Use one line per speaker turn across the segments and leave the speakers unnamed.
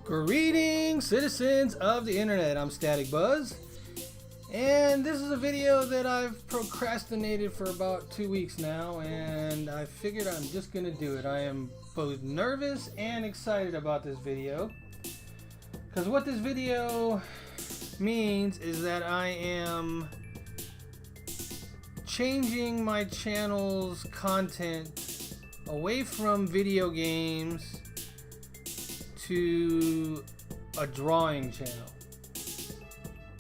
Greetings, citizens of the internet. I'm Static Buzz, and this is a video that I've procrastinated for about 2 weeks now, and I figured I'm just gonna do it. I am both nervous and excited about this video, because what this video means is that I am changing my channel's content away from video games to a drawing channel.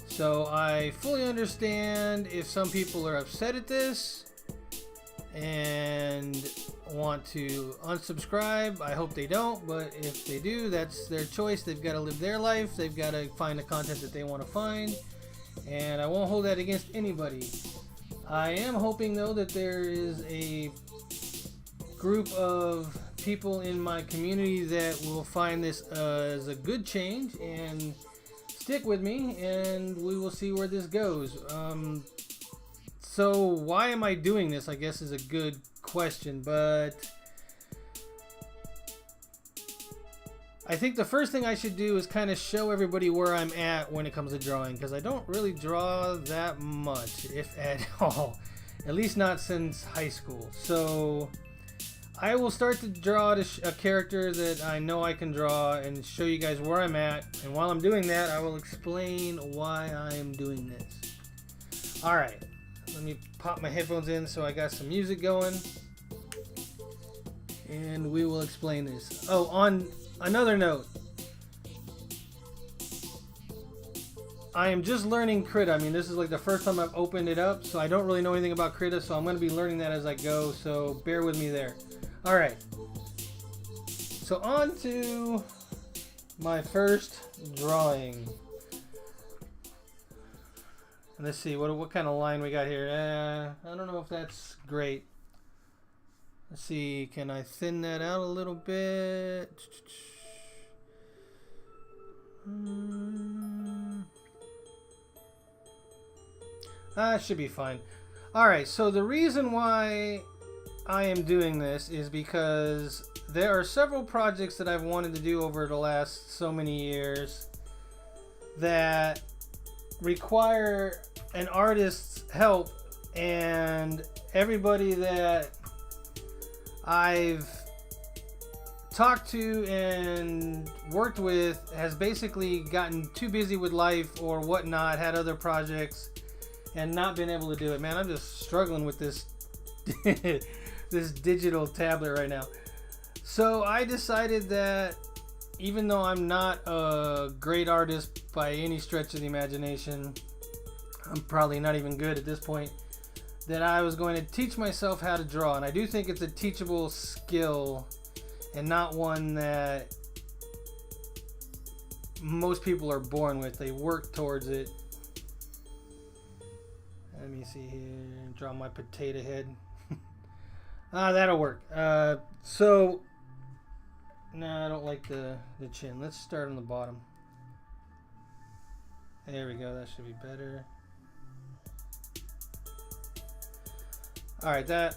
So I fully understand if some people are upset at this and want to unsubscribe. I hope they don't, but if they do, that's their choice. They've got to live their life. They've got to find the content that they want to find, and I won't hold that against anybody. I am hoping though that there is a group of people in my community that will find this as a good change and stick with me, and we will see where this goes. So why am I doing this, I guess, is a good question, but I think the first thing I should do is kind of show everybody where I'm at when it comes to drawing, because I don't really draw that much, if at all, at least not since high school. So I will start to draw a character that I know I can draw and show you guys where I'm at, and while I'm doing that I will explain why I am doing this. Alright, let me pop my headphones in so I got some music going, and we will explain this. Oh, on another note, I am just learning Krita. I mean, this is like the first time I've opened it up, so I don't really know anything about Krita, so I'm going to be learning that as I go, so bear with me there. Alright, so on to my first drawing. Let's see, what kind of line we got here. I don't know if that's great. Let's see, can I thin that out a little bit? Should be fine. Alright, so the reason why I am doing this is because there are several projects that I've wanted to do over the last so many years that require an artist's help, and everybody that I've talked to and worked with has basically gotten too busy with life or whatnot, had other projects, and not been able to do it. Man, I'm just struggling with this this digital tablet right now. So I decided that even though I'm not a great artist by any stretch of the imagination, I'm probably not even good at this point, that I was going to teach myself how to draw. And I do think it's a teachable skill and not one that most people are born with. They work towards it. Let me see here, draw my potato head. That'll work. So, no, I don't like the chin. Let's start on the bottom. There we go. That should be better. Alright, that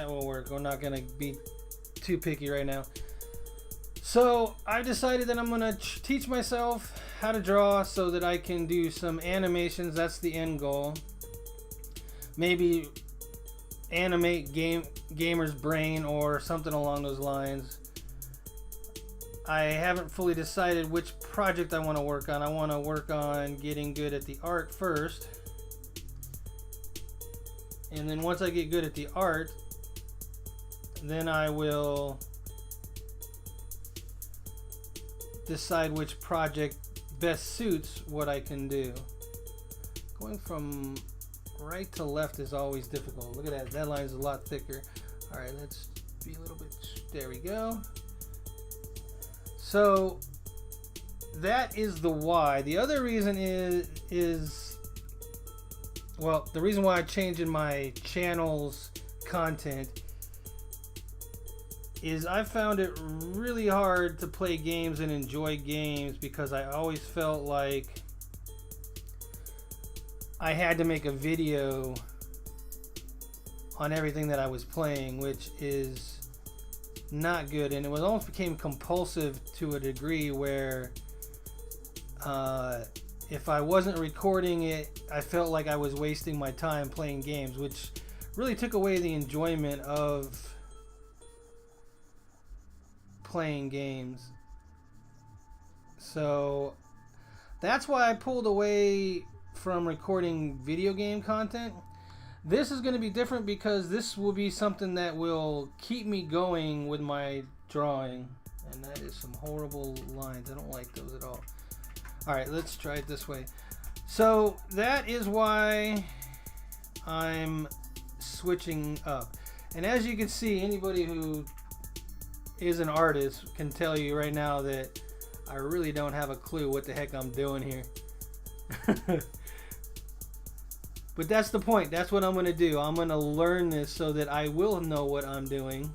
will work. We're not going to be too picky right now. So, I've decided that I'm going to teach myself how to draw so that I can do some animations. That's the end goal. Maybe animate gamer's brain or something along those lines. I haven't fully decided which project I want to work on. I want to work on getting good at the art first, and then once I get good at the art, then I will decide which project best suits what I can do. Going from right to left is always difficult. Look at that. That line is a lot thicker. Alright, let's be a little bit. There we go. So that is the why. The other reason is well, the reason why I'm changing my channel's content is I found it really hard to play games and enjoy games because I always felt like I had to make a video on everything that I was playing, which is not good, and it was almost became compulsive to a degree where if I wasn't recording it, I felt like I was wasting my time playing games, which really took away the enjoyment of playing games. So that's why I pulled away from recording video game content. This is going to be different because this will be something that will keep me going with my drawing. And that is some horrible lines. I don't like those at all. Alright, let's try it this way. So that is why I'm switching up. And as you can see, anybody who is an artist can tell you right now that I really don't have a clue what the heck I'm doing here. But that's the point. That's what I'm going to do. I'm going to learn this so that I will know what I'm doing.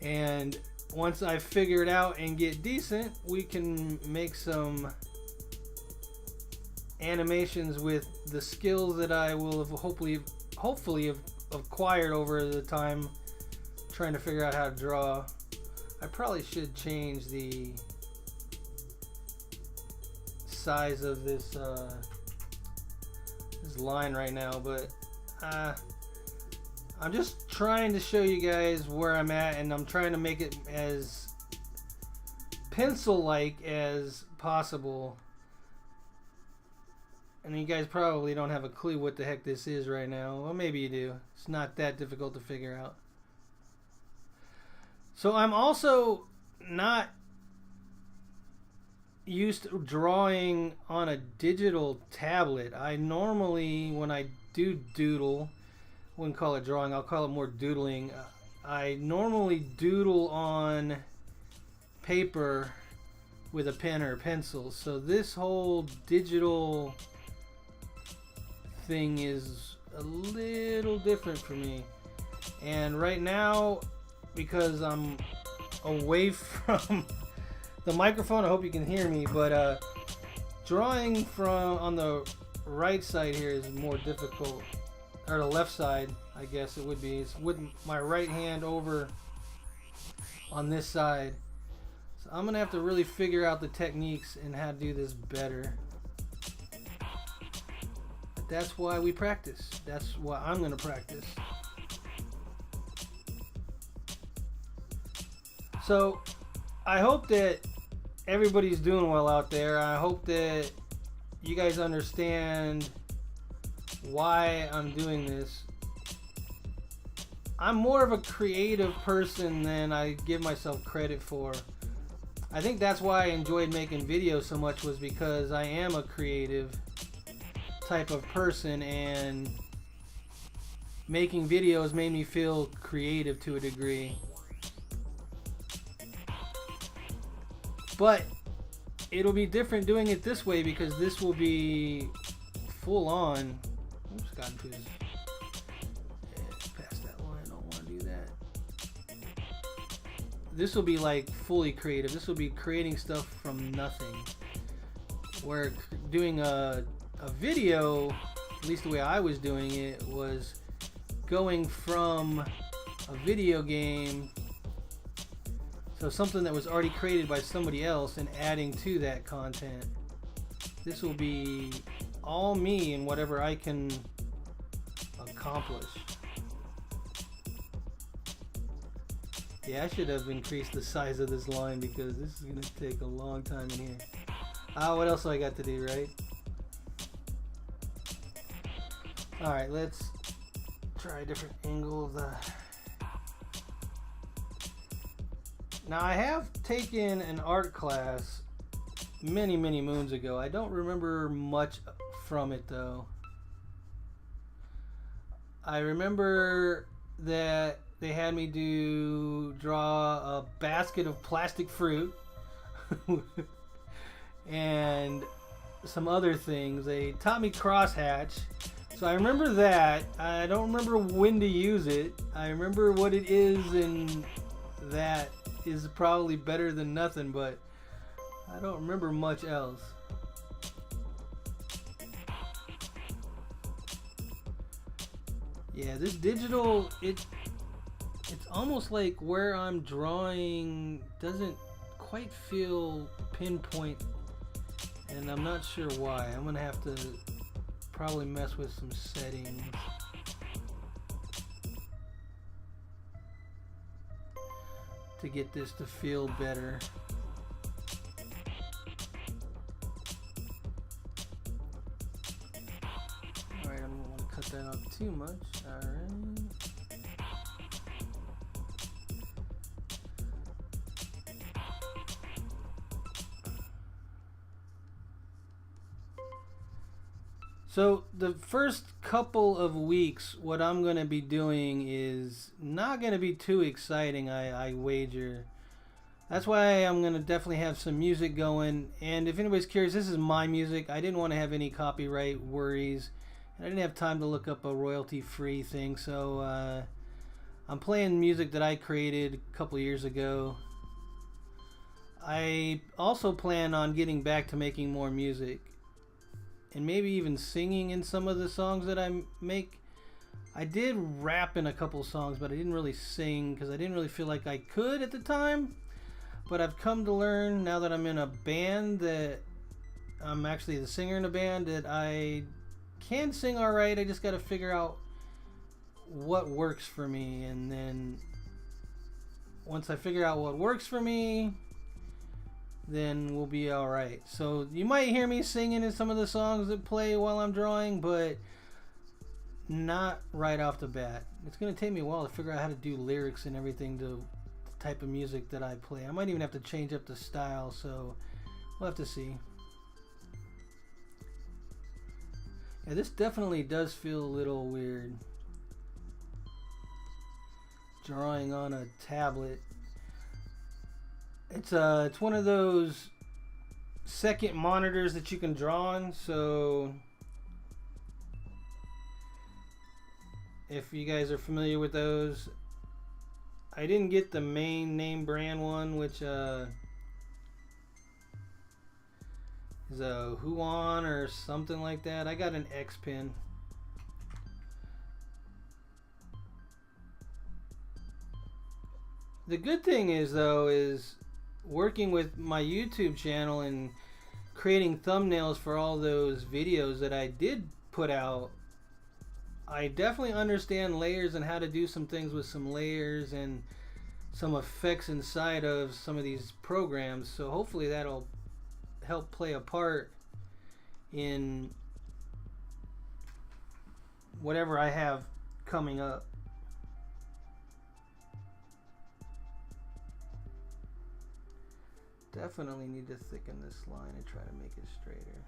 And once I figure it out and get decent, we can make some animations with the skills that I will have hopefully have acquired over the time trying to figure out how to draw. I probably should change the size of this this line right now, but I'm just trying to show you guys where I'm at, and I'm trying to make it as pencil-like as possible. And you guys probably don't have a clue what the heck this is right now. Well, maybe you do. It's not that difficult to figure out. So I'm also not used to drawing on a digital tablet. I normally, when I do doodle, wouldn't call it drawing, I'll call it more doodling. I normally doodle on paper with a pen or a pencil. So this whole digital thing is a little different for me. And right now, because I'm away from the microphone, I hope you can hear me, but drawing from on the right side here is more difficult, or the left side, I guess it would be. It's with my right hand over on this side. So I'm gonna have to really figure out the techniques and how to do this better. But that's why we practice. That's why I'm gonna practice. So I hope that everybody's doing well out there. I hope that you guys understand why I'm doing this. I'm more of a creative person than I give myself credit for. I think that's why I enjoyed making videos so much, was because I am a creative type of person, and making videos made me feel creative to a degree. But it'll be different doing it this way, because this will be full on. Oops, got into his. Yeah, past that line. I don't want to do that. This will be like fully creative. This will be creating stuff from nothing. Where doing a video, at least the way I was doing it, was going from a video game. So something that was already created by somebody else and adding to that content. This will be all me and whatever I can accomplish. Yeah, I should have increased the size of this line, because this is going to take a long time in here. What else do I got to do, right? Alright, let's try a different angle of the... Now, I have taken an art class many moons ago. I don't remember much from it, though. I remember that they had me draw a basket of plastic fruit and some other things. They taught me crosshatch, so I remember that. I don't remember when to use it. I remember what it is, and that is probably better than nothing, but I don't remember much else. Yeah, this digital, it's almost like where I'm drawing doesn't quite feel pinpoint, and I'm not sure why. I'm gonna have to probably mess with some settings to get this to feel better. Alright, I don't want to cut that off too much. Alright. So the first couple of weeks, what I'm going to be doing is not going to be too exciting, I wager. That's why I'm going to definitely have some music going. And if anybody's curious, this is my music. I didn't want to have any copyright worries. And I didn't have time to look up a royalty-free thing. So I'm playing music that I created a couple years ago. I also plan on getting back to making more music. And maybe even singing in some of the songs that I make. I did rap in a couple songs, but I didn't really sing because I didn't really feel like I could at the time. But I've come to learn now that I'm in a band that I'm actually the singer in a band that I can sing alright. I just got to figure out what works for me. And then once I figure out what works for me, then we'll be alright. So you might hear me singing in some of the songs that play while I'm drawing, but not right off the bat. It's going to take me a while to figure out how to do lyrics and everything to the type of music that I play. I might even have to change up the style, so we'll have to see. Yeah, this definitely does feel a little weird. Drawing on a tablet. It's one of those second monitors that you can draw on, so if you guys are familiar with those, I didn't get the main name brand one, which is a Huon or something like that. I got an X Pen. The good thing is though is working with my YouTube channel and creating thumbnails for all those videos that I did put out, I definitely understand layers and how to do some things with some layers and some effects inside of some of these programs. So hopefully that'll help play a part in whatever I have coming up. Definitely need to thicken this line and try to make it straighter.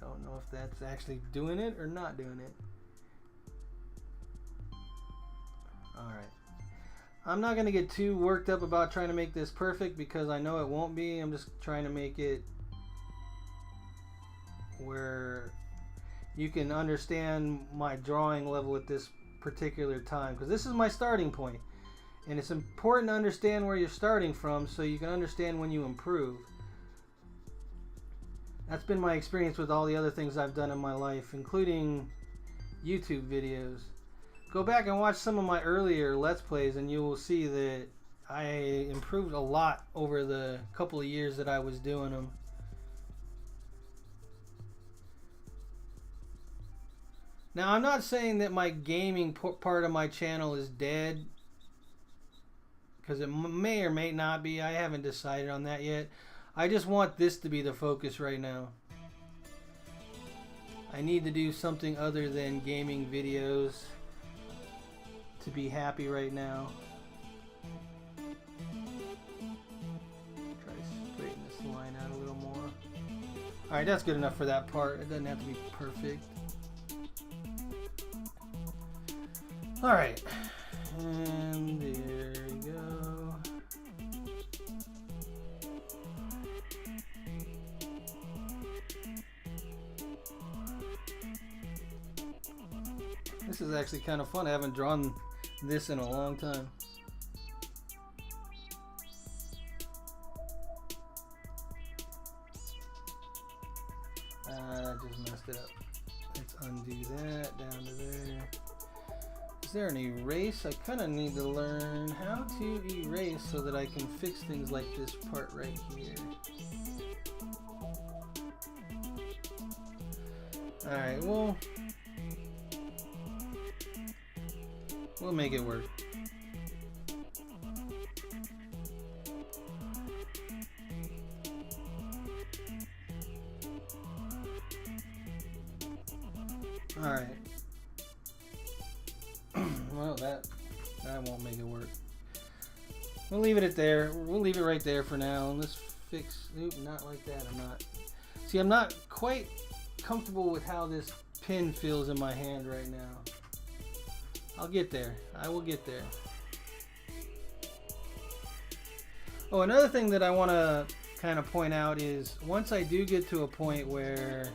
Don't know if that's actually doing it or not doing it. Alright. I'm not going to get too worked up about trying to make this perfect because I know it won't be. I'm just trying to make it where you can understand my drawing level at this particular time, because this is my starting point. And it's important to understand where you're starting from so you can understand when you improve. That's been my experience with all the other things I've done in my life, including YouTube videos. Go back and watch some of my earlier Let's Plays and you will see that I improved a lot over the couple of years that I was doing them. Now, I'm not saying that my gaming part of my channel is dead, because it may or may not be. I haven't decided on that yet. I just want this to be the focus right now. I need to do something other than gaming videos to be happy right now. Try to straighten this line out a little more. Alright, that's good enough for that part. It doesn't have to be perfect. Alright. And there we go. This is actually kind of fun. I haven't drawn this in a long time. I just messed it up. It's undo that, down to there. Is there an erase? I kind of need to learn how to erase so that I can fix things like this part right here. Alright, well, we'll make it work. Alright. Well, that won't make it work. We'll leave it at there. We'll leave it right there for now. And let's fix... Oop, not like that. I'm not... See, I'm not quite comfortable with how this pin feels in my hand right now. I'll get there. I will get there. Oh, another thing that I want to kind of point out is once I do get to a point where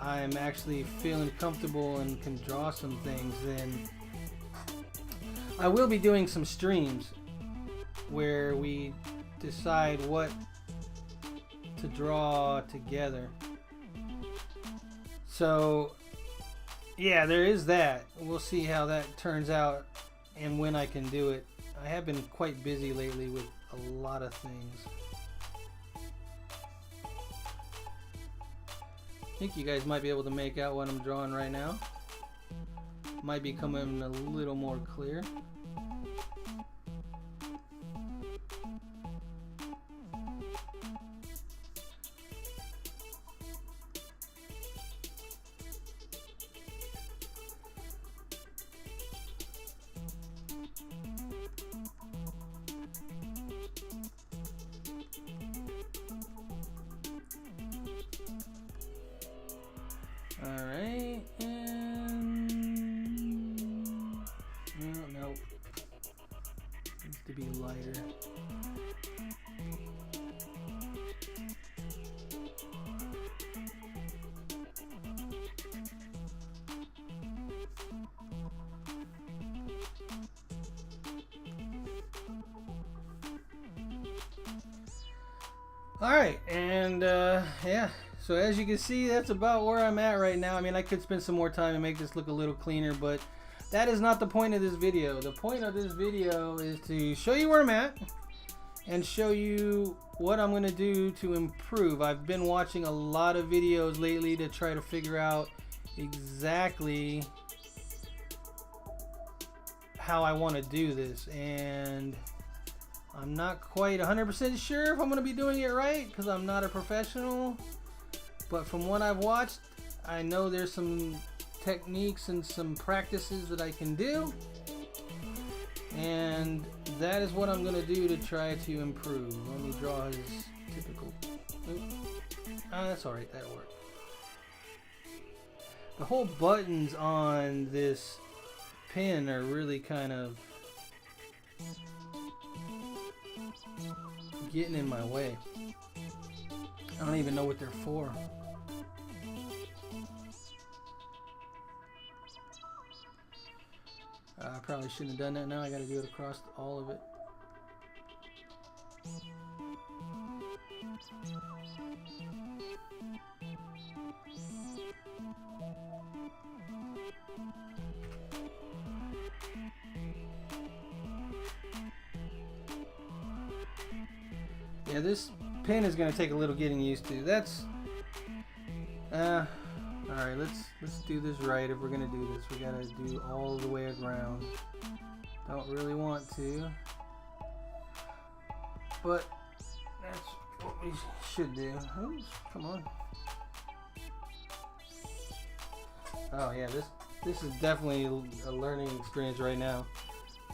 I'm actually feeling comfortable and can draw some things, then I will be doing some streams where we decide what to draw together. So yeah, there is that. We'll see how that turns out and when I can do it. I have been quite busy lately with a lot of things. I think you guys might be able to make out what I'm drawing right now. Might be coming a little more clear. Alright, and nope. Needs to be lighter. Alright, and yeah. So as you can see, that's about where I'm at right now. I mean, I could spend some more time and make this look a little cleaner, but that is not the point of this video. The point of this video is to show you where I'm at and show you what I'm going to do to improve. I've been watching a lot of videos lately to try to figure out exactly how I want to do this, and I'm not quite 100% sure if I'm going to be doing it right because I'm not a professional. But from what I've watched, I know there's some techniques and some practices that I can do. And that is what I'm going to do to try to improve. Let me draw his typical... that's alright, that'll work. The whole buttons on this pen are really kind of getting in my way. I don't even know what they're for. I probably shouldn't have done that. Now I got to do it across all of it. Yeah, this pen is going to take a little getting used to. That's alright, let's do this right. If we're going to do this, we got to do all the way around. Don't really want to, but that's what we should do. Oops, come on. Oh yeah, this is definitely a learning experience right now.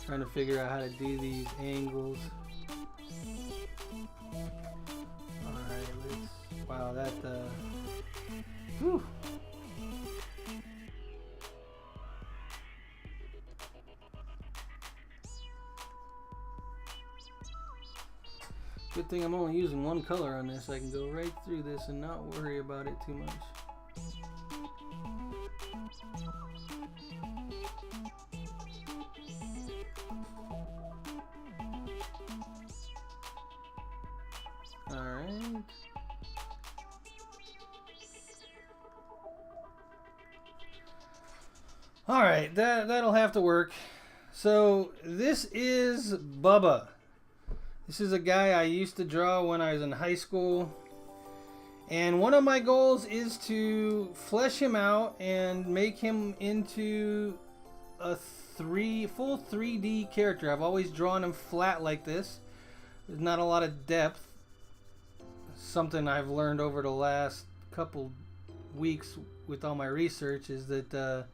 Trying to figure out how to do these angles. Wow, that whew. Good thing I'm only using one color on this. I can go right through this and not worry about it too much. Alright. All right, that'll have to work. So this is Bubba. This is a guy I used to draw when I was in high school. And one of my goals is to flesh him out and make him into a full 3D character. I've always drawn him flat like this. There's not a lot of depth. Something I've learned over the last couple weeks with all my research is that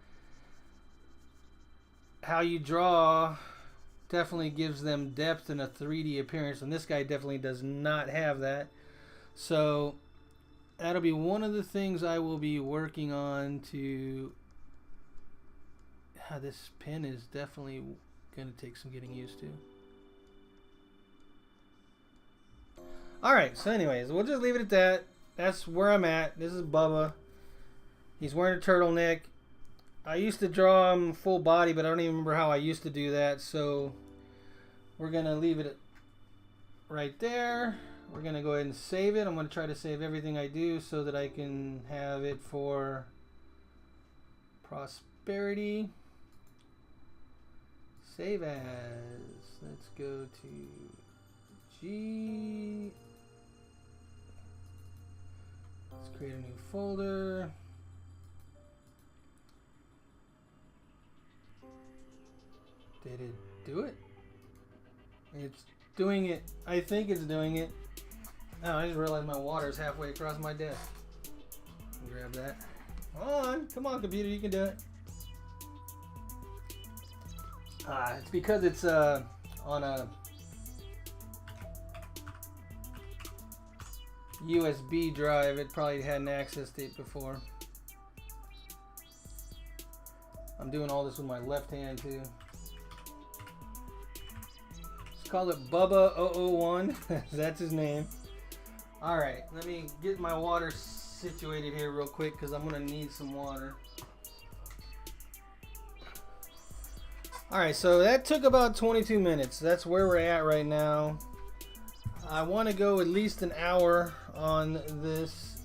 how you draw definitely gives them depth and a 3D appearance, and this guy definitely does not have that. So that'll be one of the things I will be working on to... this pen is definitely going to take some getting used to. Alright, so anyways, we'll just leave it at that. That's where I'm at. This is Bubba. He's wearing a turtleneck. I used to draw him full body, but I don't even remember how I used to do that. So we're going to leave it right there. We're going to go ahead and save it. I'm going to try to save everything I do so that I can have it for prosperity. Save as. Let's go to G. Let's create a new folder. Did it do it? It's doing it. I think it's doing it. Oh, I just realized my water is halfway across my desk. Grab that. Come on, computer, you can do it. It's because it's on a USB drive. It probably hadn't accessed it before. I'm doing all this with my left hand too. Let's call it Bubba 001. That's his name. Alright, let me get my water situated here real quick because I'm going to need some water. Alright, so that took about 22 minutes. That's where we're at right now. I want to go at least an hour on this.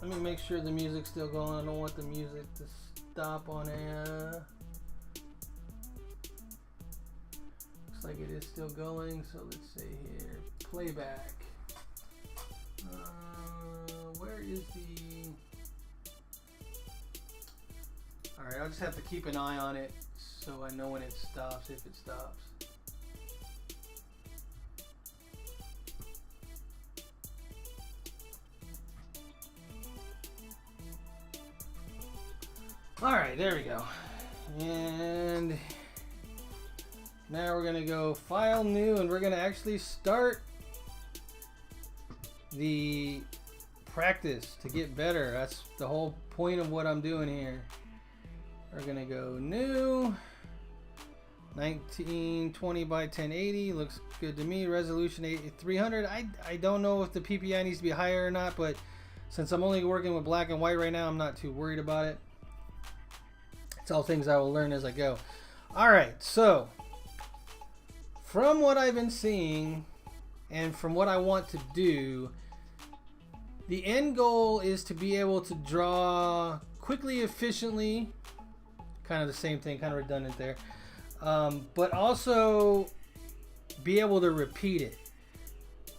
Let me make sure the music's still going. I don't want the music to stop on air. Looks like it is still going, so let's see here. Playback. Where is the... Alright, I'll just have to keep an eye on it so I know when it stops, if it stops. Alright, there we go. And now we're going to go File New, and we're going to actually start the practice to get better. That's the whole point of what I'm doing here. We're going to go New. 1920 by 1080 looks good to me. Resolution 300. I don't know if the PPI needs to be higher or not, but since I'm only working with black and white right now, I'm not too worried about it. It's all things I will learn as I go. Alright, so from what I've been seeing and from what I want to do, the end goal is to be able to draw quickly, efficiently. Kind of the same thing, kind of redundant there. But also be able to repeat it.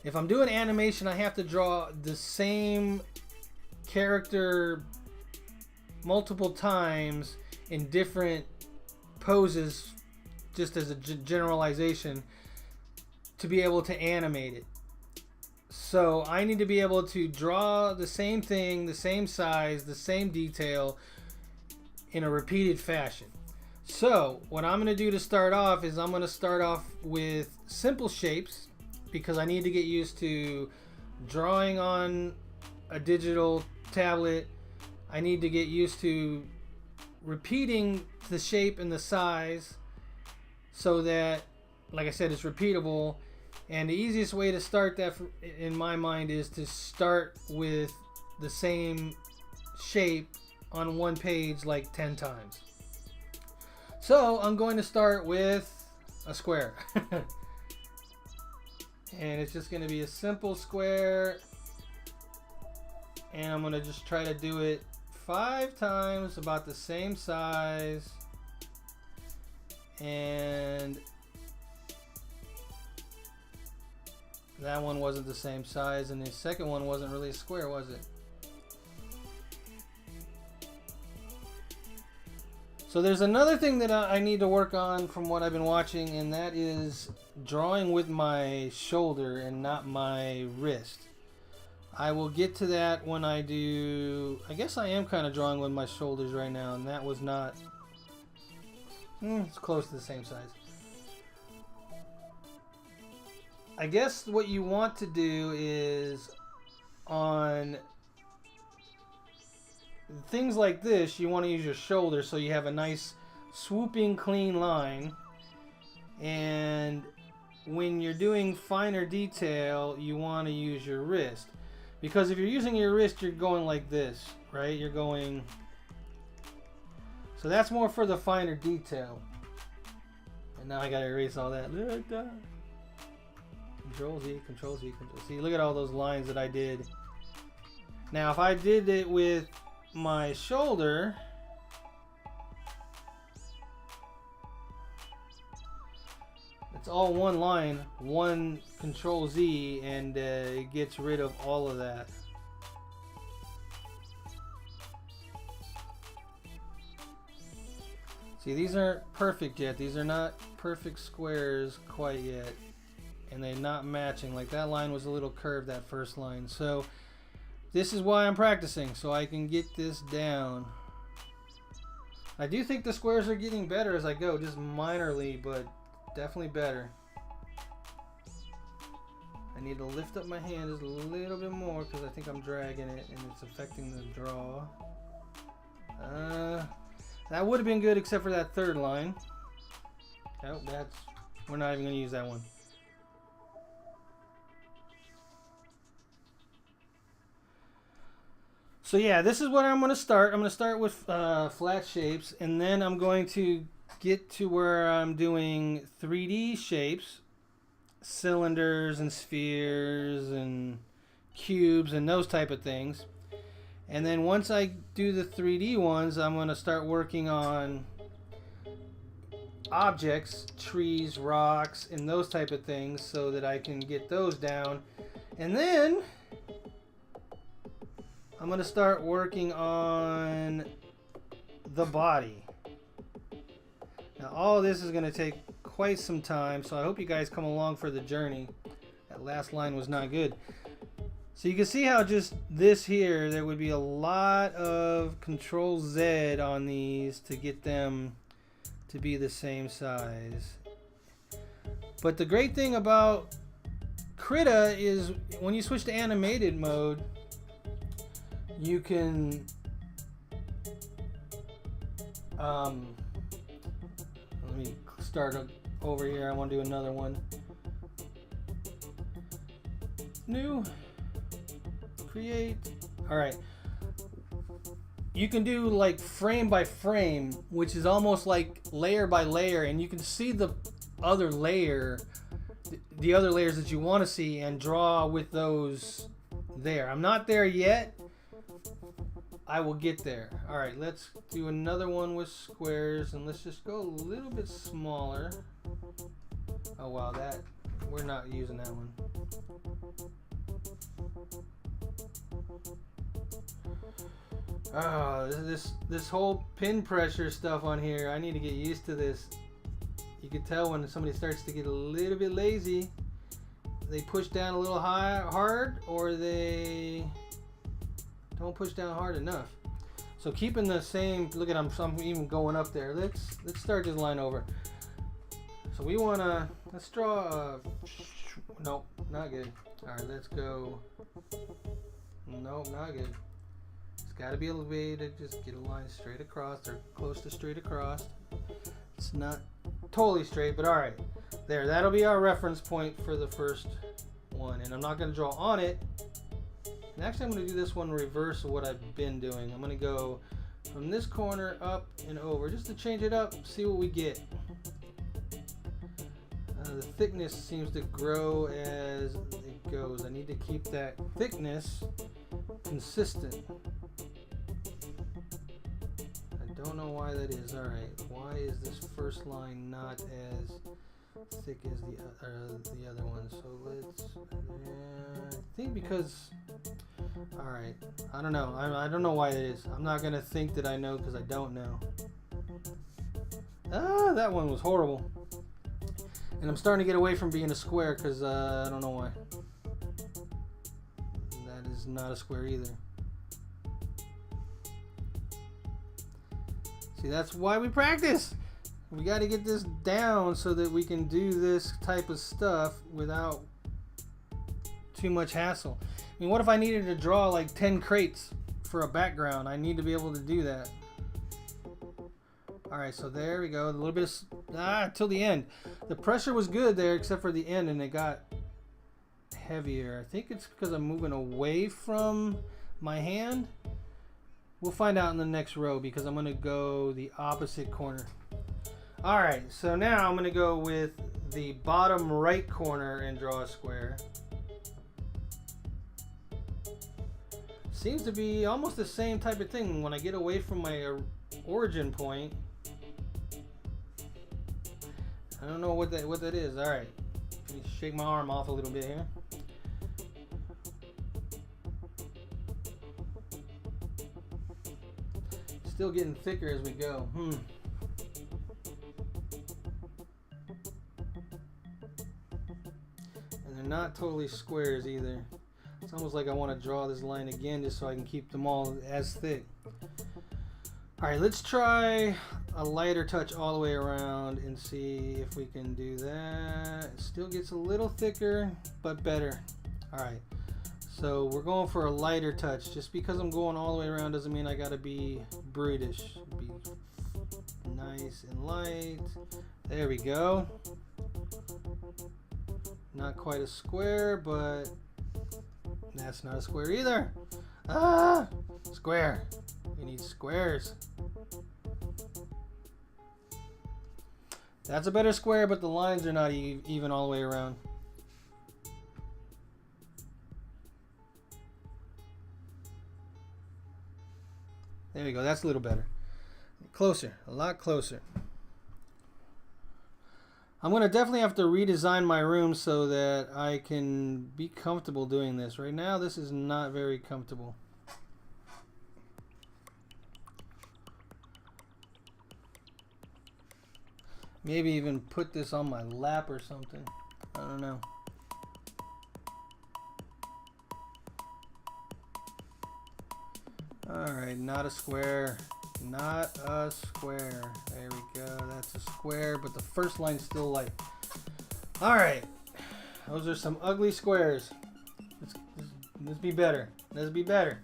If I'm doing animation, I have to draw the same character multiple times in different poses, just as a generalization, to be able to animate it. So I need to be able to draw the same thing, the same size, the same detail in a repeated fashion. So what I'm going to do to start off is I'm going to start off with simple shapes, because I need to get used to drawing on a digital tablet. I need to get used to repeating the shape and the size so that, like I said, it's repeatable. And the easiest way to start that in my mind is to start with the same shape on one page like 10 times. So I'm going to start with a square. And it's just going to be a simple square, and I'm going to just try to do it 5 times, about the same size. and that one wasn't the same size, and the second one wasn't really a square, was it? So there's another thing that I need to work on from what I've been watching, and that is drawing with my shoulder and not my wrist. I will get to that when I do. I guess I am kind of drawing with my shoulders right now, and that was not. It's close to the same size. I guess what you want to do is on things like this, you want to use your shoulder so you have a nice swooping clean line, and when you're doing finer detail you want to use your wrist, because if you're using your wrist you're going like this, right? You're going, so that's more for the finer detail. And now I gotta erase all that. Control Z, Control Z, Control Z. Look at all those lines that I did. Now if I did it with my shoulder, it's all one line, one Control Z, and it gets rid of all of that. See, these aren't perfect yet. These are not perfect squares quite yet, and they're not matching. Like that line was a little curved, that first line. So this is why I'm practicing, so I can get this down. I do think the squares are getting better as I go, just minorly, but definitely better. I need to lift up my hand just a little bit more because I think I'm dragging it and it's affecting the draw. That would have been good except for that third line. Oh, we're not even going to use that one. So yeah, this is what I'm going to start. I'm going to start with flat shapes, and then I'm going to get to where I'm doing 3D shapes, cylinders and spheres and cubes and those type of things. And then once I do the 3D ones, I'm going to start working on objects, trees, rocks, and those type of things so that I can get those down. And then I'm going to start working on the body. Now all this is going to take quite some time, so I hope you guys come along for the journey. That last line was not good. So you can see how just this here, there would be a lot of Control Z on these to get them to be the same size. But the great thing about Krita is when you switch to animated mode, you can let me start over here. I want to do another one. New, create. All right. You can do like frame by frame, which is almost like layer by layer, and you can see the other layer, the other layers that you want to see, and draw with those there. I'm not there yet. I will get there. All right, let's do another one with squares, and let's just go a little bit smaller. Oh wow, that we're not using that one. Oh, this whole pin pressure stuff on here, I need to get used to this. You can tell when somebody starts to get a little bit lazy, they push down a little hard, or they don't push down hard enough. So keeping the same, look at I'm even going up there. Let's start this line over. So we wanna, let's draw nope, not good. All right, let's go. Nope, not good. It's got to be a way to just get a line straight across, or close to straight across. It's not totally straight, but all right. There, that'll be our reference point for the first one, and I'm not going to draw on it. And actually, I'm going to do this one reverse of what I've been doing. I'm going to go from this corner up and over just to change it up, see what we get. The thickness seems to grow as it goes. I need to keep that thickness consistent. I don't know why that is. All right, why is this first line not as thick as the other one? So let's, I think because, all right, I don't know. I don't know why it is. I'm not gonna think that I know because I don't know. Ah, that one was horrible. And I'm starting to get away from being a square because I don't know why. That is not a square either. See, that's why we practice. We got to get this down so that we can do this type of stuff without too much hassle. I mean, what if I needed to draw like 10 crates for a background? I need to be able to do that. All right, so there we go. A little bit of, till the end. The pressure was good there except for the end, and it got heavier. I think it's because I'm moving away from my hand. We'll find out in the next row because I'm going to go the opposite corner. All right, so now I'm going to go with the bottom right corner and draw a square. Seems to be almost the same type of thing when I get away from my origin point. I don't know what that is. All right, let me shake my arm off a little bit here. Still getting thicker as we go. And they're not totally squares either. It's almost like I want to draw this line again just so I can keep them all as thick. All right, let's try a lighter touch all the way around and see if we can do that. It still gets a little thicker, but better. All right. So we're going for a lighter touch. Just because I'm going all the way around doesn't mean I gotta be brutish. Be nice and light. There we go. Not quite a square, but that's not a square either. Ah, square. We need squares. That's a better square, but the lines are not even all the way around. There you go. That's a little better. Closer. A lot closer. I'm going to definitely have to redesign my room so that I can be comfortable doing this. Right now, this is not very comfortable. Maybe even put this on my lap or something. I don't know. Alright, not a square. Not a square. There we go. That's a square, but the first line's still light. Alright. Those are some ugly squares. Let's be better. Let's be better.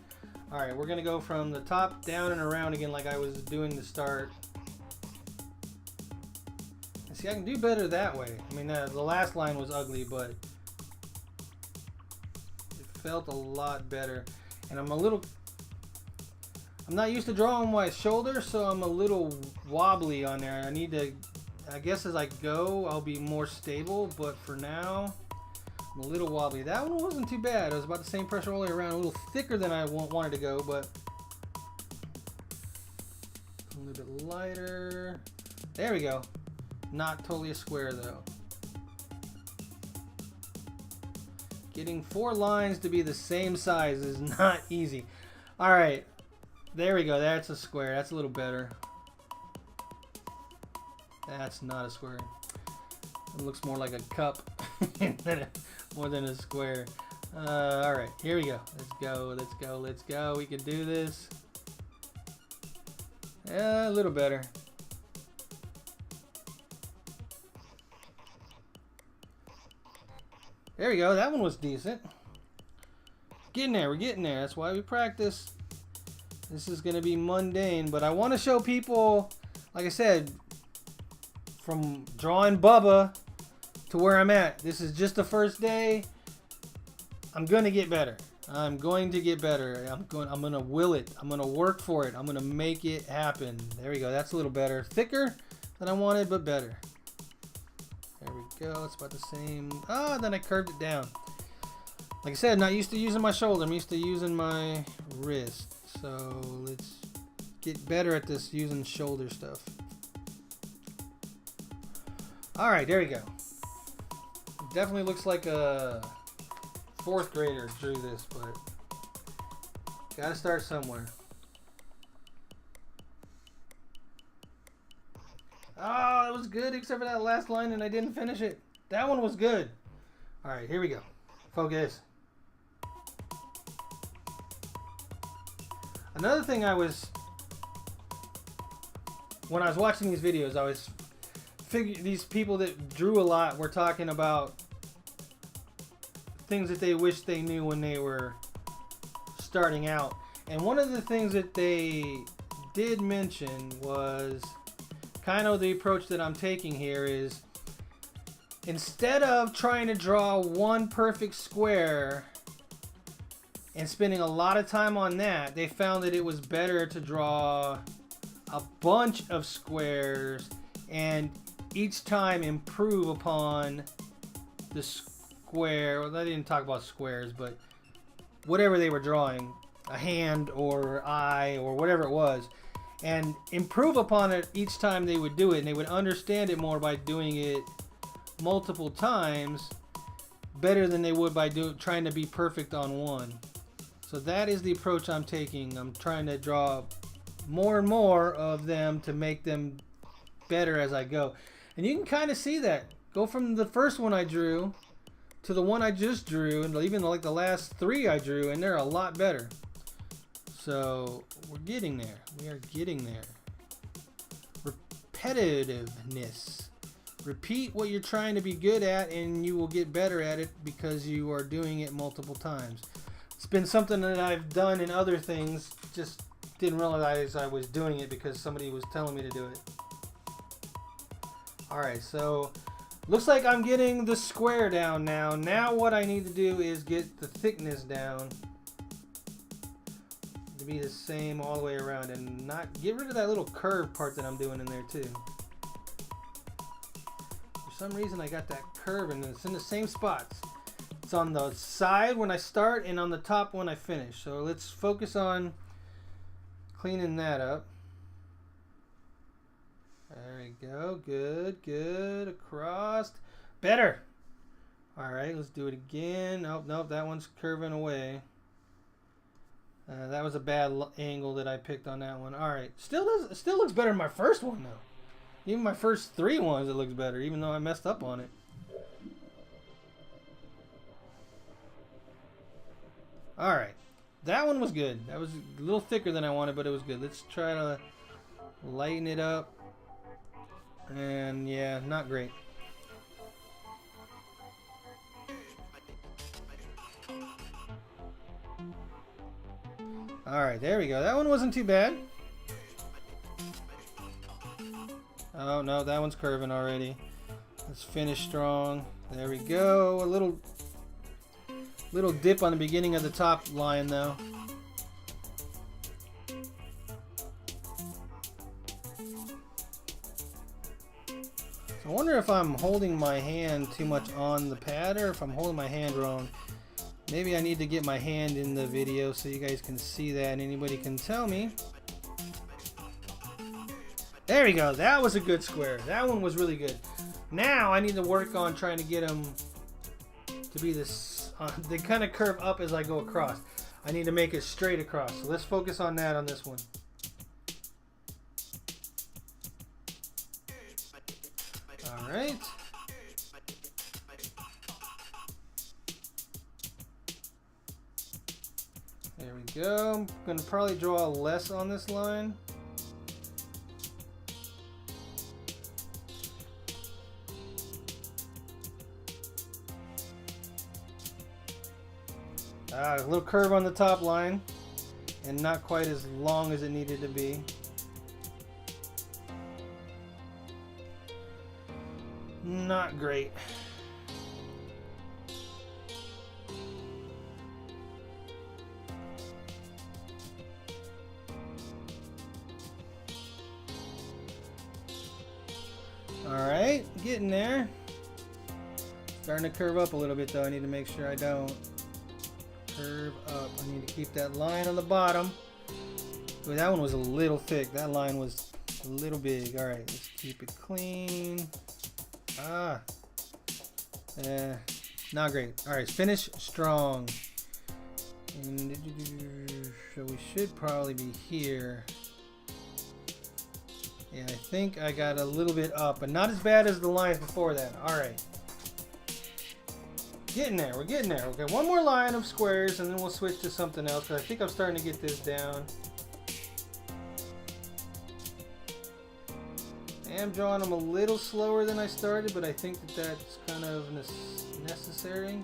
Alright, we're going to go from the top down and around again like I was doing to start. See, I can do better that way. I mean, the last line was ugly, but it felt a lot better. And I'm not used to drawing my shoulder, so I'm a little wobbly on there. I guess as I go, I'll be more stable, but for now, I'm a little wobbly. That one wasn't too bad. It was about the same pressure all the way around, a little thicker than I wanted to go, but a little bit lighter. There we go. Not totally a square though. Getting 4 lines to be the same size is not easy. All right, there we go. That's a square. That's a little better. That's not a square. It looks more like a cup more than a square. All right, here we go. Let's go. Let's go. Let's go. We can do this. Yeah, a little better. There we go. That one was decent. Getting there. We're getting there. That's why we practice. This is going to be mundane, but I want to show people, like I said, from drawing Bubba to where I'm at. This is just the first day. I'm going to get better. I'm going to get better. I'm going to will it. I'm going to work for it. I'm going to make it happen. There we go. That's a little better. Thicker than I wanted, but better. There we go. It's about the same. Ah, then I curved it down. Like I said, not used to using my shoulder. I'm used to using my wrist. So let's get better at this using shoulder stuff. Alright, there we go. Definitely looks like a 4th grader drew this, but gotta start somewhere. Oh, it was good except for that last line and I didn't finish it. That one was good. Alright, here we go. Focus. Another thing when I was watching these videos, I was these people that drew a lot were talking about things that they wish they knew when they were starting out. And one of the things that they did mention was kind of the approach that I'm taking here is instead of trying to draw one perfect square and spending a lot of time on that, they found that it was better to draw a bunch of squares and each time improve upon the square. Well, I didn't talk about squares, but whatever they were drawing, a hand or eye or whatever it was, and improve upon it each time they would do it, and they would understand it more by doing it multiple times better than they would by trying to be perfect on one. So that is the approach I'm taking. I'm trying to draw more and more of them to make them better as I go. And you can kind of see that. Go from the first one I drew to the one I just drew, and even like the last 3 I drew, and they're a lot better. So we're getting there. We are getting there. Repetitiveness. Repeat what you're trying to be good at and you will get better at it because you are doing it multiple times. It's been something that I've done in other things, just didn't realize I was doing it because somebody was telling me to do it. Alright, so looks like I'm getting the square down now. Now what I need to do is get the thickness down to be the same all the way around and not get rid of that little curve part that I'm doing in there too. For some reason I got that curve and it's in the same spots. It's on the side when I start and on the top when I finish. So let's focus on cleaning that up. There we go. Good, good. Across. Better. Alright, let's do it again. Nope, nope, that one's curving away. That was a bad angle that I picked on that one. Alright, still looks better than my first one though. Even my first 3 ones it looks better, even though I messed up on it. Alright, that one was good. That was a little thicker than I wanted, but it was good. Let's try to lighten it up. And yeah, not great. Alright, there we go. That one wasn't too bad. Oh no, that one's curving already. Let's finish strong. There we go. A little dip on the beginning of the top line though. I wonder if I'm holding my hand too much on the pad or if I'm holding my hand wrong. Maybe I need to get my hand in the video so you guys can see that and anybody can tell me. There we go. That was a good square. That one was really good. Now I need to work on trying to get them to be this. They kind of curve up as I go across. I need to make it straight across. So let's focus on that on this one. Alright. There we go. I'm going to probably draw less on this line. A little curve on the top line and not quite as long as it needed to be. Not great. Alright, getting there. Starting to curve up a little bit though. I need to make sure I don't curve up. I need to keep that line on the bottom. Ooh, that one was a little thick. That line was a little big. All right, let's keep it clean. Not great. All right, finish strong. And so we should probably be here. Yeah, I think I got a little bit up, but not as bad as the lines before that. All right. Getting there. We're getting there. Okay, one more line of squares, and then we'll switch to something else, because I think I'm starting to get this down. I am drawing them a little slower than I started, but I think that that's kind of necessary.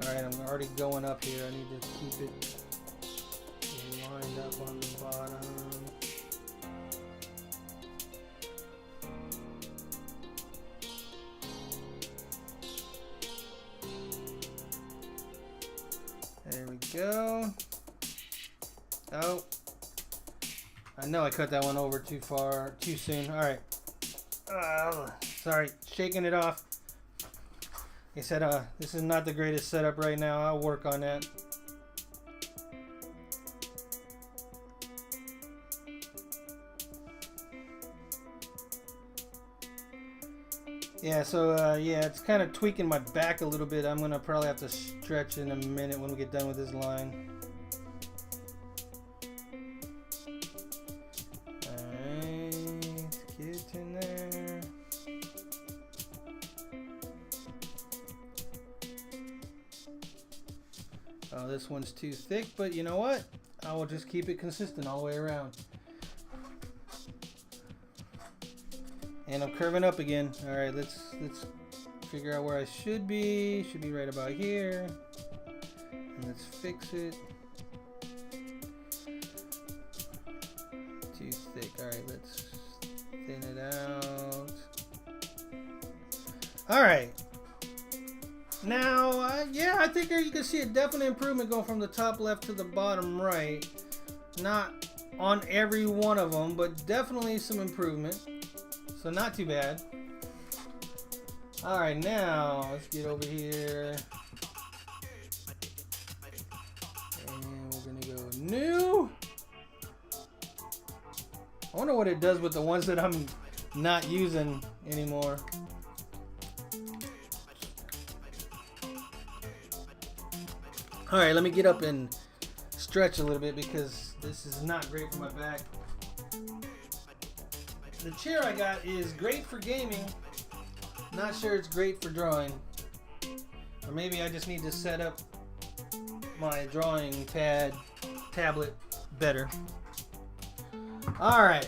Alright, I'm already going up here. I need to keep it lined up on the bottom. There we go. Oh. I know I cut that one over too soon. Alright. Sorry, shaking it off. He said, this is not the greatest setup right now. I'll work on that. Yeah, so, yeah, it's kind of tweaking my back a little bit. I'm going to probably have to stretch in a minute when we get done with this line. Alright, get in there. Oh, this one's too thick, but you know what? I will just keep it consistent all the way around. And I'm curving up again. All right, let's figure out where I should be. Should be right about here. And let's fix it. Too thick. All right, let's thin it out. All right. Now, yeah, I think you can see a definite improvement going from the top left to the bottom right. Not on every one of them, but definitely some improvement. So not too bad. All right, now let's get over here. And we're gonna go new. I wonder what it does with the ones that I'm not using anymore. All right, let me get up and stretch a little bit because this is not great for my back. The chair I got is great for gaming. Not sure it's great for drawing. Or maybe I just need to set up my drawing pad tablet better. All right.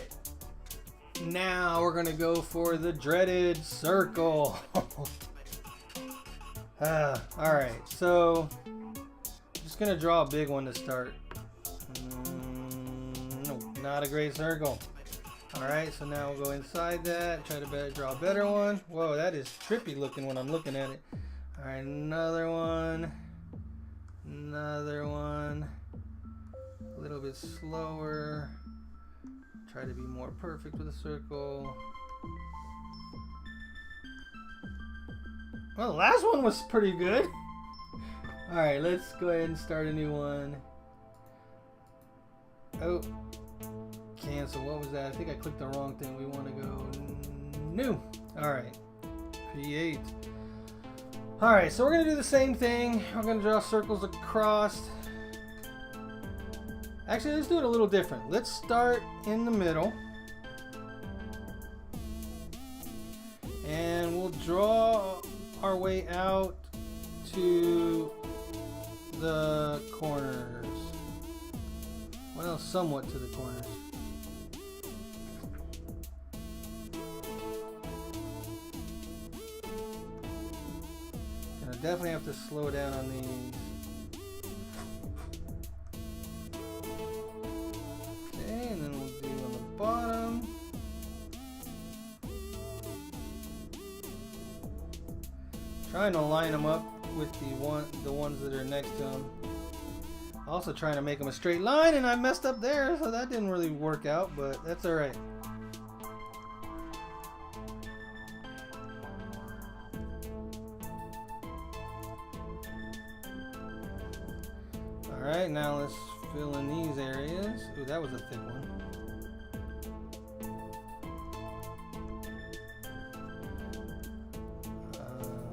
Now we're gonna go for the dreaded circle. All right, so just gonna draw a big one to start. No, not a great circle. All right, so now we'll go inside that, try to draw a better one. Whoa, that is trippy looking when I'm looking at it. All right, another one, a little bit slower. Try to be more perfect with a circle. Well, the last one was pretty good. All right, let's go ahead and start a new one. Oh. Cancel. What was that? I think I clicked the wrong thing. We want to go new. All right. Create. All right. So we're going to do the same thing. We're going to draw circles across. Actually, let's do it a little different. Let's start in the middle. And we'll draw our way out to the corners. Well, somewhat to the corners. Definitely have to slow down on these. Okay, and then we'll do on the bottom. Trying to line them up with the ones that are next to them. Also trying to make them a straight line, and I messed up there, so that didn't really work out, but that's all right. Alright, now let's fill in these areas. Ooh, that was a thick one.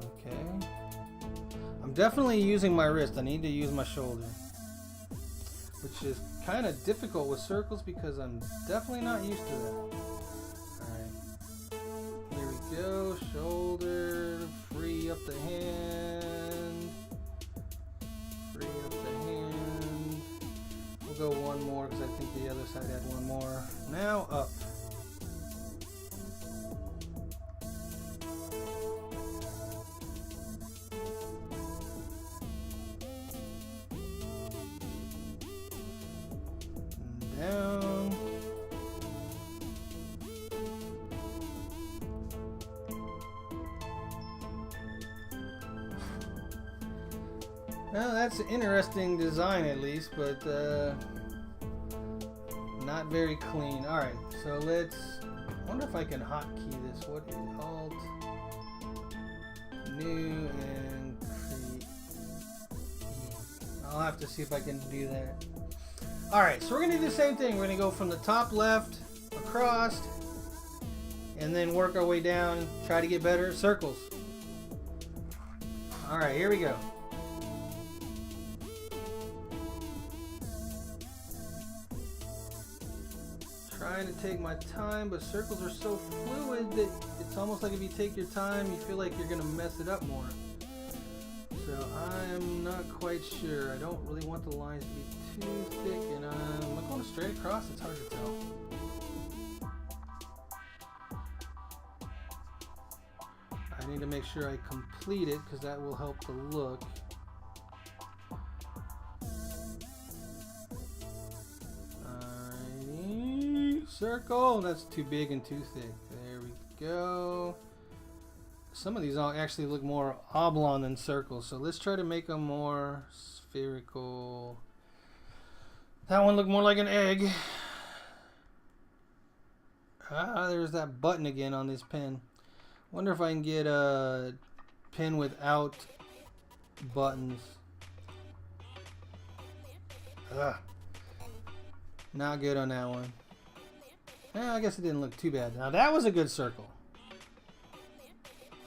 Okay. I'm definitely using my wrist. I need to use my shoulder. Which is kind of difficult with circles because I'm definitely not used to that. Alright. Here we go. Shoulder. Free up the hand. Free up the hand. We'll go one more because I think the other side had one more. Now up. Down. Well, that's an interesting design at least, but not very clean. Alright, so let's... I wonder if I can hotkey this. What is Alt, New, and Create. I'll have to see if I can do that. Alright, so we're going to do the same thing. We're going to go from the top left, across, and then work our way down, try to get better. Circles. Alright, here we go. Trying to take my time, but circles are so fluid that it's almost like if you take your time, you feel like you're going to mess it up more. So I'm not quite sure. I don't really want the lines to be too thick, and I'm not going straight across. It's hard to tell. I need to make sure I complete it because that will help the look. Alrighty, circle. That's too big and too thick. There we go. Some of these all actually look more oblong than circles, so let's try to make them more spherical. That one looked more like an egg. Ah, there's that button again on this pen. Wonder if I can get a pen without buttons. Not good on that one. I guess it didn't look too bad. Now that was a good circle.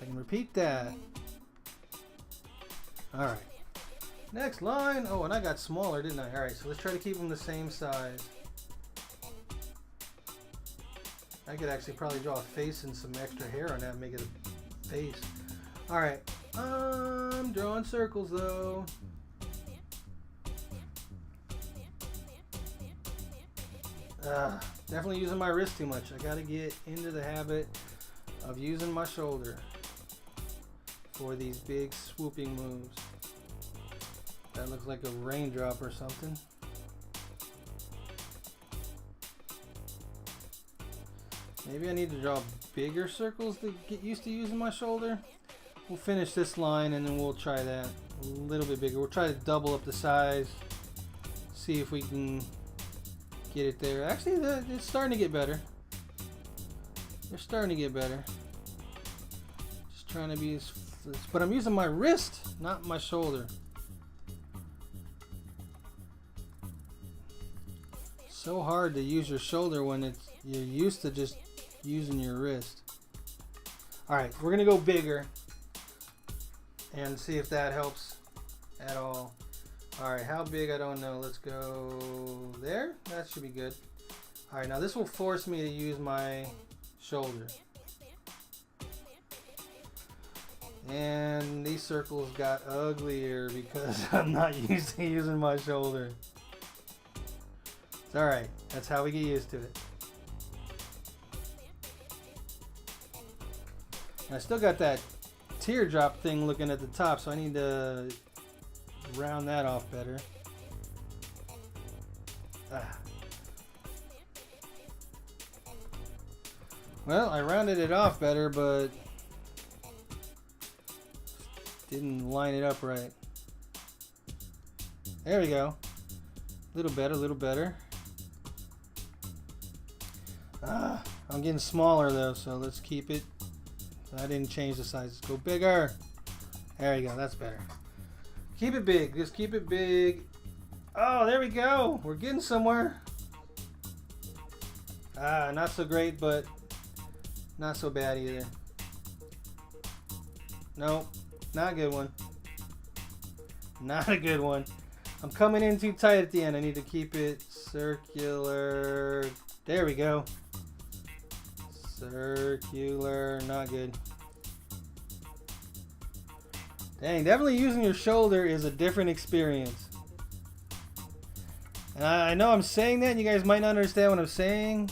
I can repeat that. Alright. Next line. Oh, and I got smaller, didn't I? Alright, so let's try to keep them the same size. I could actually probably draw a face and some extra hair on that and make it a face. Alright. I'm drawing circles though. Definitely using my wrist too much. I gotta get into the habit of using my shoulder for these big swooping moves. That looks like a raindrop or something. Maybe I need to draw bigger circles to get used to using my shoulder. We'll finish this line and then we'll try that a little bit bigger. We'll try to double up the size. See if we can get it there. Actually, it's starting to get better. They're starting to get better. Just trying to be as... But I'm using my wrist, not my shoulder. So hard to use your shoulder when you're used to just using your wrist. Alright, we're going to go bigger and see if that helps at all. Alright, how big? I don't know. Let's go there. That should be good. Alright, now this will force me to use my shoulder. And these circles got uglier because I'm not used to using my shoulder. It's alright. That's how we get used to it. And I still got that teardrop thing looking at the top, so I need to round that off better. Well, I rounded it off better, but didn't line it up right. There we go. A little better, a little better. I'm getting smaller though, so let's keep it. I didn't change the size. Let's go bigger. There you go. That's better. Keep it big. Just keep it big. Oh, there we go. We're getting somewhere. Not so great, but not so bad either. Nope, not a good one. Not a good one. I'm coming in too tight at the end. I need to keep it circular. There we go. Circular, not good. Dang, definitely using your shoulder is a different experience. And I know I'm saying that, and you guys might not understand what I'm saying,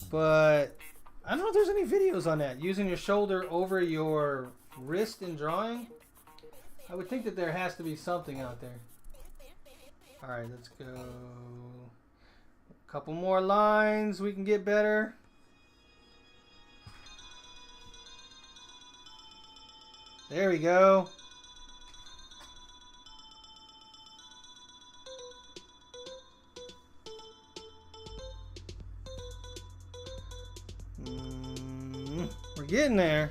but I don't know if there's any videos on that. Using your shoulder over your wrist in drawing. I would think that there has to be something out there. Alright, let's go. A couple more lines, we can get better. There we go. We're getting there.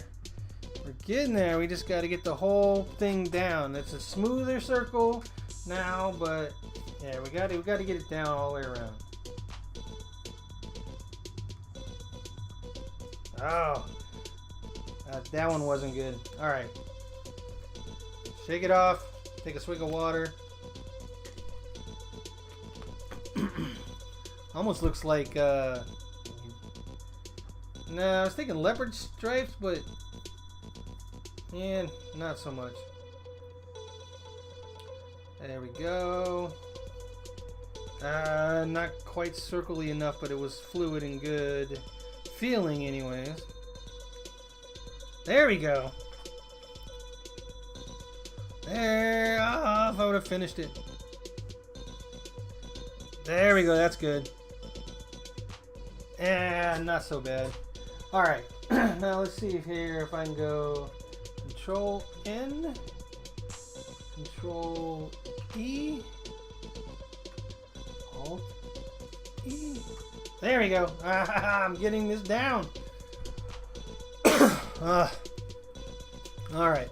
We're getting there. We just got to get the whole thing down. It's a smoother circle now, but yeah, we got to get it down all the way around. Oh, that one wasn't good. All right, shake it off. Take a swig of water. Almost looks like no, I was thinking leopard stripes, but yeah, not so much. There we go. Not quite circly enough, but it was fluid and good feeling anyways. There we go. There, if I would have finished it. There we go, that's good. And not so bad. Alright, now let's see here if I can go Control N, Control E, Alt E. There we go. I'm getting this down. Alright.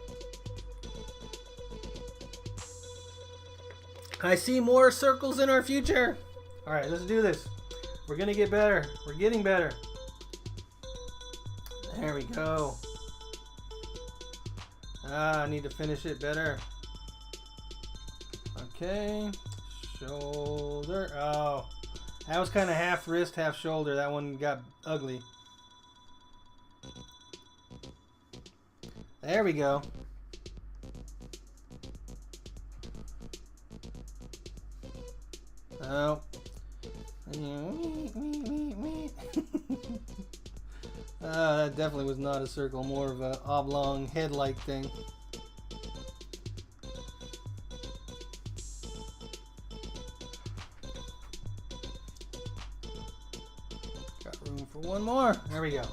I see more circles in our future. Alright, let's do this. We're gonna get better. We're getting better. There we go. I need to finish it better. Okay. Shoulder. Oh. That was kind of half wrist, half shoulder. That one got ugly. There we go. Oh. That definitely was not a circle, more of an oblong head-like thing. Got room for one more. There we go.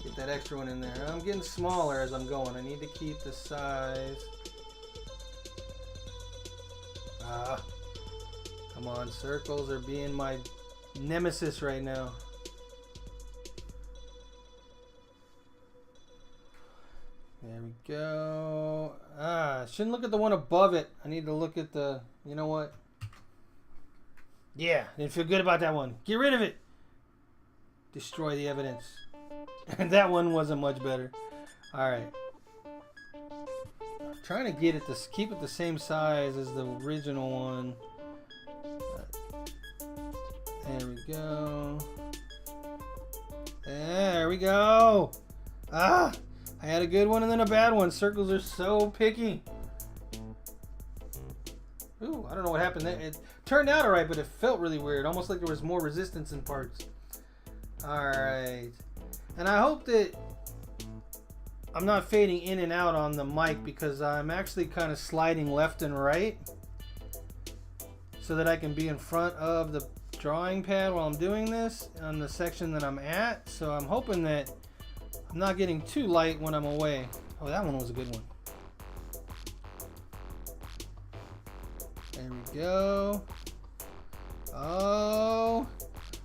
Get that extra one in there. I'm getting smaller as I'm going. I need to keep the size. Come on, circles are being my nemesis right now. There we go. Shouldn't look at the one above it. I need to look at the, you know what? Yeah, didn't feel good about that one. Get rid of it. Destroy the evidence. And that one wasn't much better. Alright. Trying to get it to keep it the same size as the original one. There we go. There we go. I had a good one and then a bad one. Circles are so picky. Ooh, I don't know what happened there. It turned out alright, but it felt really weird. Almost like there was more resistance in parts. Alright. And I hope that I'm not fading in and out on the mic because I'm actually kind of sliding left and right so that I can be in front of the drawing pad while I'm doing this on the section that I'm at. So I'm hoping that I'm not getting too light when I'm away. Oh, that one was a good one. There we go. Oh.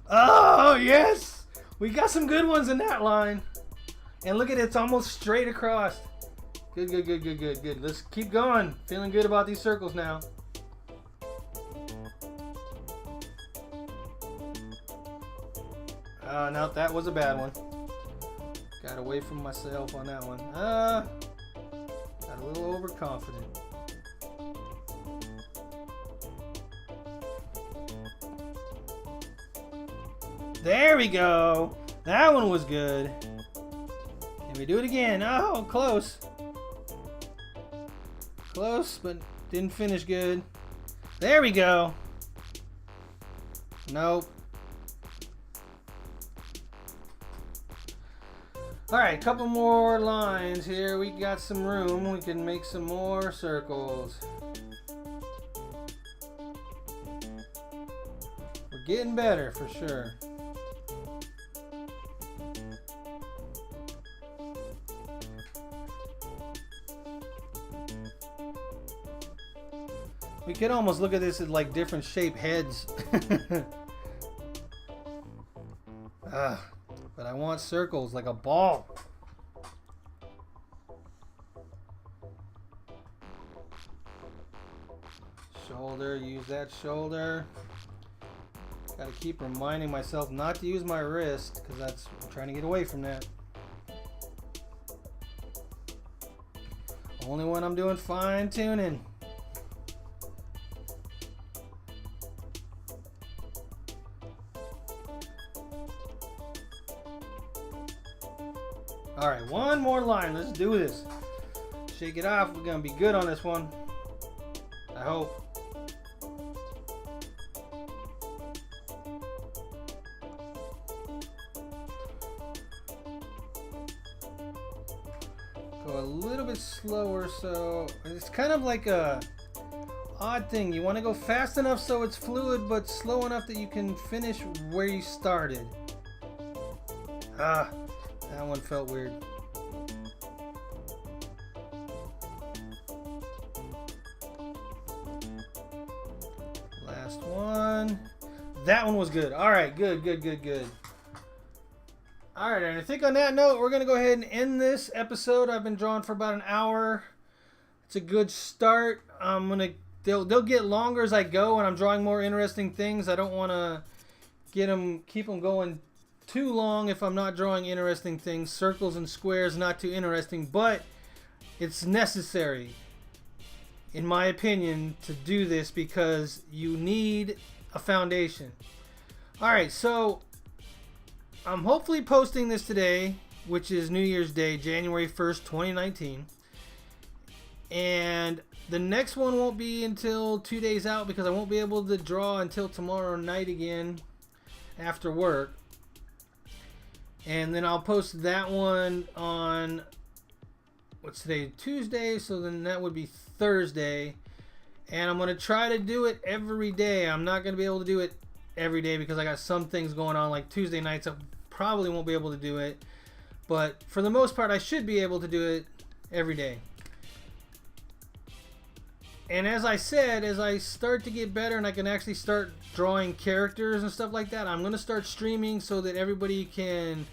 Oh, yes! We got some good ones in that line. And look at it, it's almost straight across. Good, good, good, good, good, good. Let's keep going. Feeling good about these circles now. No, that was a bad one. Got away from myself on that one. Got a little overconfident. There we go. That one was good. Can we do it again? Oh, close. Close, but didn't finish good. There we go. Nope. Alright, couple more lines here. We got some room. We can make some more circles. We're getting better for sure. We could almost look at this as like different shaped heads. But I want circles like a ball. Shoulder, use that shoulder. Gotta keep reminding myself not to use my wrist because I'm trying to get away from that. Only when I'm doing fine tuning. Alright, one more line. Let's do this. Shake it off. We're going to be good on this one. I hope. Go a little bit slower so it's kind of like a odd thing. You want to go fast enough so it's fluid but slow enough that you can finish where you started. That one felt weird. Last one. That one was good. All right, good. All right, and I think on that note, we're going to go ahead and end this episode. I've been drawing for about an hour. It's a good start. They'll get longer as I go, and I'm drawing more interesting things. I don't want to keep them going too long if I'm not drawing interesting things. Circles and squares not too interesting, but it's necessary in my opinion to do this because you need a foundation. Alright, so I'm hopefully posting this today, which is New Year's Day, January 1st, 2019, and the next one won't be until 2 days out because I won't be able to draw until tomorrow night again after work. And then I'll post that one on, what's today, Tuesday, so then that would be Thursday. And I'm going to try to do it every day. I'm not going to be able to do it every day because I got some things going on, like Tuesday nights I probably won't be able to do it. But for the most part, I should be able to do it every day. And as I said, as I start to get better and I can actually start drawing characters and stuff like that, I'm going to start streaming so that everybody can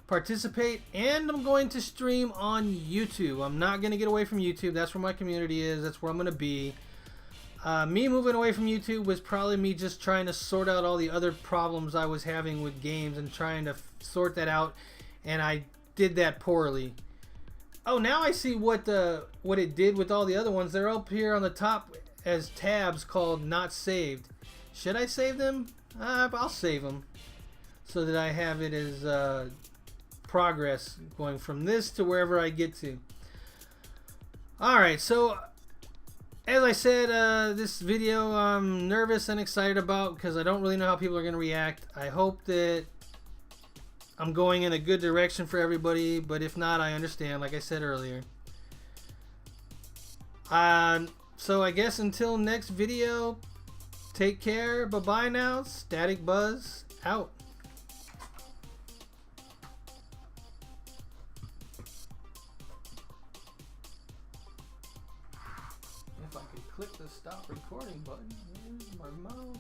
participate. And I'm going to stream on YouTube. I'm not going to get away from YouTube. That's where my community is. That's where I'm going to be. Me moving away from YouTube was probably me just trying to sort out all the other problems I was having with games and trying to sort that out. And I did that poorly. Oh, now I see what it did with all the other ones. They're up here on the top as tabs called not saved. Should I save them? I'll save them so that I have it as progress going from this to wherever I get to. Alright, so as I said, this video I'm nervous and excited about because I don't really know how people are going to react. I hope that I'm going in a good direction for everybody, but if not, I understand, like I said earlier. So I guess until next video, take care. Bye-bye now. Static Buzz out. If I could click the stop recording button, where's my mouse?